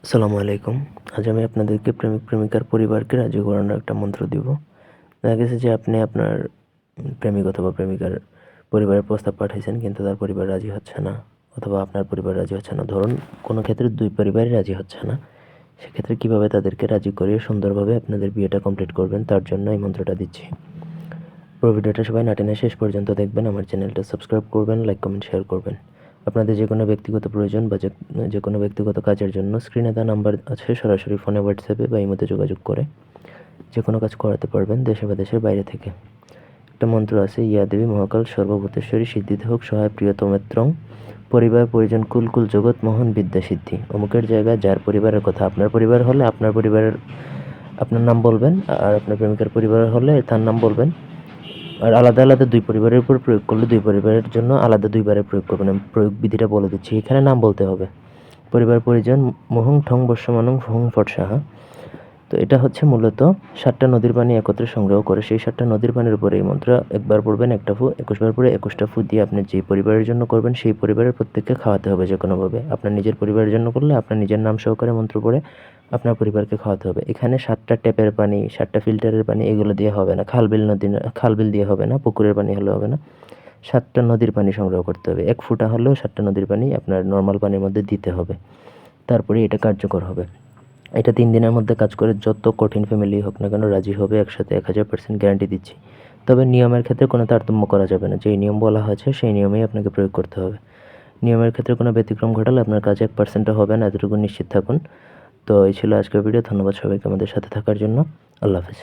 আসসালামু আলাইকুম। আজ আমি আপনাদেরকে প্রেমিক-প্রেমিকার পরিবারকে রাজি করানোর একটা মন্ত্র দিব। দেখা গেছে যে আপনি আপনার প্রেমিক অথবা প্রেমিকার পরিবারের প্রস্তাব পাঠাইছেন কিন্তু তার পরিবার রাজি হচ্ছে না অথবা আপনার পরিবার রাজি হচ্ছে না। ধরুন কোনো ক্ষেত্রে ২ পরিবারই রাজি হচ্ছে না। সেক্ষেত্রে কীভাবে তাদেরকে রাজি করিয়ে সুন্দরভাবে আপনাদের বিয়েটা কমপ্লিট করবেন তার জন্য এই মন্ত্রটা দিচ্ছি। পুরো ভিডিওটা সবাই না টেনে শেষ পর্যন্ত দেখবেন। আমার চ্যানেলটা সাবস্ক্রাইব করবেন, লাইক, কমেন্ট, শেয়ার করবেন। আপনাদের যে কোনো ব্যক্তিগত প্রয়োজন বা যে কোনো ব্যক্তিগত কাজের জন্য স্ক্রিনে দেওয়া নাম্বার আছে, সরাসরি ফোনে, হোয়াটসঅ্যাপে বা ইমোতে যোগাযোগ করে যে কোনো কাজ করাতে পারবেন দেশে বা দেশের বাইরে থেকে। একটা মন্ত্র আছে, ইয়া দেবী মহাকাল সর্বভূতেশ্বরী সিদ্ধিতে হোক সহায় প্রিয়তমেত্রং পরিবার পরিজন কুল কুল জগৎ মোহন বিদ্যা সিদ্ধি। অমুকের জায়গায় যার পরিবারের কথা, আপনার পরিবার হলে আপনার পরিবারের আপনার নাম বলবেন, আর আপনার প্রেমিকার পরিবার হলে তার নাম বলবেন। আর আলাদা আলাদা ২ পরিবারের উপর প্রয়োগ করলে ২ পরিবারের জন্য আলাদা ২ বারে প্রয়োগ করবেন। আমি প্রয়োগ বিধিটা বলে দিচ্ছি। এখানে নাম বলতে হবে। পরিবার পরিজন মুহুং ঠং বর্ষমানং হুং ফট সাহা। তো এটা হচ্ছে মূলত ৭টা নদীর পানি একত্রে সংগ্রহ করে সেই ৭টা নদীর পানির উপরে এই মন্ত্র একবার পড়বেন, একটা ফু, ২১ বার পরে ২১টা ফু দিয়ে আপনি যে পরিবারের জন্য করবেন সেই পরিবারের প্রত্যেককে খাওয়াতে হবে যেকোনোভাবে। আপনার নিজের পরিবারের জন্য করলে আপনার নিজের নাম সহকারে মন্ত্র পড়ে আপনার পরিবারকে খাওয়াতে হবে। এখানে ৭টা ট্যাপের পানি, ৭টা ফিল্টারের পানি এগুলো দিয়ে হবে না। খাল-বিল দিয়ে হবে না, পুকুরের পানি হলে হবে না। ৭টা নদীর পানি সংগ্রহ করতে হবে। ১ ফুটা হলেও ৭টা নদীর পানি আপনার নরমাল পানির মধ্যে দিতে হবে। তারপরেই এটা কার্যকর হবে। এটা ৩ দিনের মধ্যে কাজ করে যত কঠিন ফ্যামিলি হোক না কেন রাজি হবে একসাথে, ১০০০% গ্যারান্টি দিচ্ছি। তবে নিয়মের ক্ষেত্রে কোনো তারতম্য করা যাবে না। যেই নিয়ম বলা হয়েছে সেই নিয়মেই আপনাকে প্রয়োগ করতে হবে। নিয়মের ক্ষেত্রে কোনো ব্যতিক্রম ঘটালে আপনার কাজ ১%ও হবে না, এতটুকু নিশ্চিত থাকুন। তো এই ছিল আজকের ভিডিও। ধন্যবাদ সবাইকে আমাদের সাথে থাকার জন্য। আল্লাহ হাফেজ।